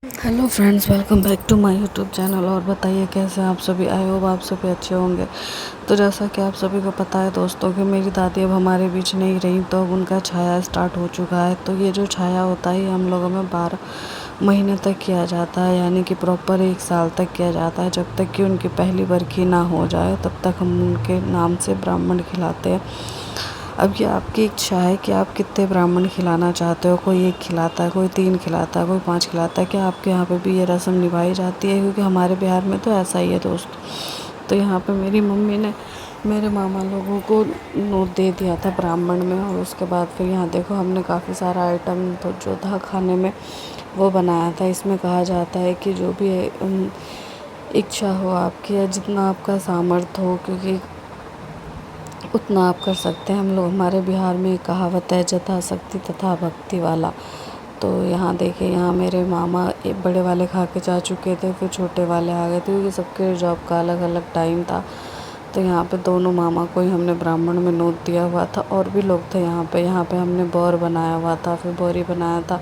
Hello friends, welcome back to my YouTube channel. और बताइए कैसे आप सभी। आई होप आप सभी अच्छे होंगे। तो जैसा कि आप सभी को पता है दोस्तों कि मेरी दादी अब हमारे बीच नहीं रही, तो अब उनका छाया स्टार्ट हो चुका है। तो ये जो छाया होता है ये हम लोगों में 12 महीने तक किया जाता है, यानी कि प्रॉपर 1 साल तक किया जाता है। जब तक कि उनकी पहली बरखी ना हो जाए तब तक हम उनके नाम से ब्राह्मण खिलाते हैं। अब ये आपकी इच्छा है कि आप कितने ब्राह्मण खिलाना चाहते हो। कोई 1 खिलाता है, कोई 3 खिलाता है, कोई 5 खिलाता है। क्या आपके यहाँ पे भी ये रस्म निभाई जाती है? क्योंकि हमारे बिहार में तो ऐसा ही है दोस्त। तो यहाँ पे मेरी मम्मी ने मेरे मामा लोगों को नोट दे दिया था ब्राह्मण में। और उसके बाद फिर यहाँ देखो हमने काफ़ी सारा आइटम तो जो था खाने में वो बनाया था। इसमें कहा जाता है कि जो भी इच्छा हो आपकी या जितना आपका सामर्थ्य हो, क्योंकि उतना आप कर सकते हैं। हम लोग, हमारे बिहार में एक कहावत है, जथा शक्ति तथा भक्ति वाला। तो यहाँ देखिए, यहाँ मेरे मामा बड़े वाले खा के जा चुके थे, फिर छोटे वाले आ गए थे क्योंकि सबके जॉब का अलग अलग टाइम था। तो यहाँ पे दोनों मामा को ही हमने ब्राह्मण में नोट दिया हुआ था। और भी लोग थे यहाँ पे हमने बौर बनाया हुआ था, फिर बोरी बनाया था।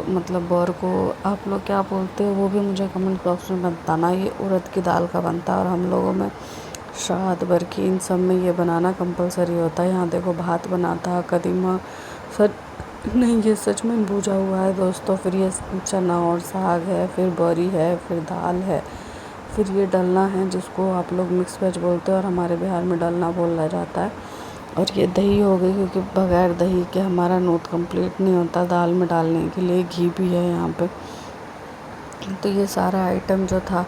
मतलब बौर को आप लोग क्या बोलते हो वो भी मुझे कमेंट बॉक्स में बताना। ये उड़द की दाल का बनता है और हम लोगों में श्राद्ध बरखी इन सब में ये बनाना कंपलसरी होता है। यहाँ देखो भात बना था, कदीमा, सच नहीं ये सच में भूजा हुआ है दोस्तों। फिर ये चना और साग है, फिर बरी है, फिर दाल है, फिर ये डलना है जिसको आप लोग मिक्स वेज बोलते हो और हमारे बिहार में डलना बोला जाता है। और ये दही हो गई, क्योंकि बगैर दही के हमारा नोत कंप्लीट नहीं होता। दाल में डालने के लिए घी भी है यहाँ पे। तो ये सारा आइटम जो था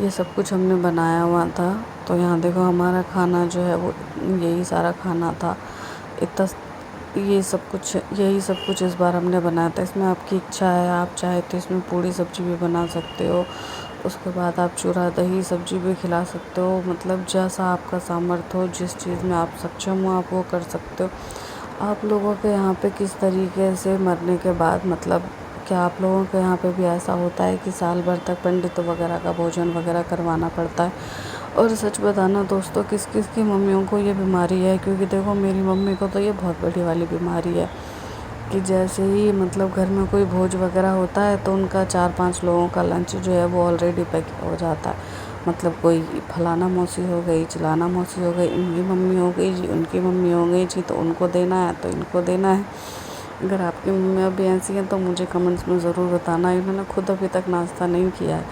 ये सब कुछ हमने बनाया हुआ था। तो यहाँ देखो हमारा खाना जो है वो यही सारा खाना था। इतना यही सब कुछ इस बार हमने बनाया था। इसमें आपकी इच्छा है, आप चाहे तो इसमें पूड़ी सब्जी भी बना सकते हो। उसके बाद आप चूरा दही सब्जी भी खिला सकते हो। मतलब जैसा आपका सामर्थ्य हो, जिस चीज़ में आप सक्षम हो आप वो कर सकते हो। आप लोगों के यहाँ पे किस तरीके से मरने के बाद, मतलब क्या आप लोगों के यहाँ पे भी ऐसा होता है कि साल भर तक पंडितों वगैरह का भोजन वगैरह करवाना पड़ता है? और सच बताना दोस्तों, किस किस की मम्मियों को ये बीमारी है? क्योंकि देखो मेरी मम्मी को तो ये बहुत बड़ी वाली बीमारी है कि जैसे ही मतलब घर में कोई भोज वगैरह होता है तो उनका 4-5 लोगों का लंच जो है वो ऑलरेडी पैक हो जाता है। मतलब कोई फलाना मौसी हो गई, चिलाना मौसी हो गई, इनकी मम्मी हो गई जी, उनकी मम्मी हो गई जी, तो उनको देना है तो इनको देना है। अगर आपकी मम्मी अभी ऐसी हैं तो मुझे कमेंट्स में ज़रूर बताना। इन्होंने खुद अभी तक नाश्ता नहीं किया है,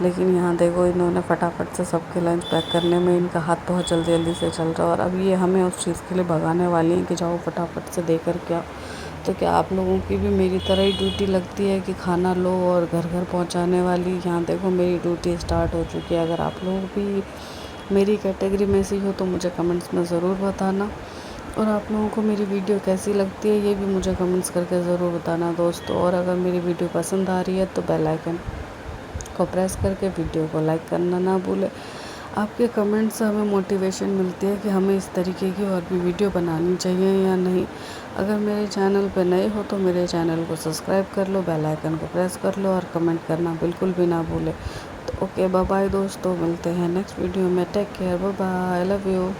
लेकिन यहाँ देखो इन्होंने फटाफट से सबके लंच पैक करने में इनका हाथ बहुत जल्दी जल्दी से चल रहा है। और अब ये हमें उस चीज़ के लिए भगाने वाली हैं कि जाओ फटाफट से दे कर के आओ। तो क्या आप लोगों की भी मेरी तरह ही ड्यूटी लगती है कि खाना लो और घर घर पहुँचाने वाली? यहाँ देखो मेरी ड्यूटी स्टार्ट हो चुकी है। अगर आप लोग भी मेरी कैटेगरी में से हो तो मुझे कमेंट्स में ज़रूर बताना। और आप लोगों को मेरी वीडियो कैसी लगती है ये भी मुझे कमेंट्स करके ज़रूर बताना दोस्तों। और अगर मेरी वीडियो पसंद आ रही है तो बेल आइकन को प्रेस करके वीडियो को लाइक करना ना भूलें। आपके कमेंट से हमें मोटिवेशन मिलती है कि हमें इस तरीके की और भी वीडियो बनानी चाहिए या नहीं। अगर मेरे चैनल पर नए हो तो मेरे चैनल को सब्सक्राइब कर लो, बेल आइकन को प्रेस कर लो और कमेंट करना बिल्कुल भी ना भूलें। तो ओके, बाय बाय दोस्तों, मिलते हैं नेक्स्ट वीडियो में। Take care, bye bye, I love you.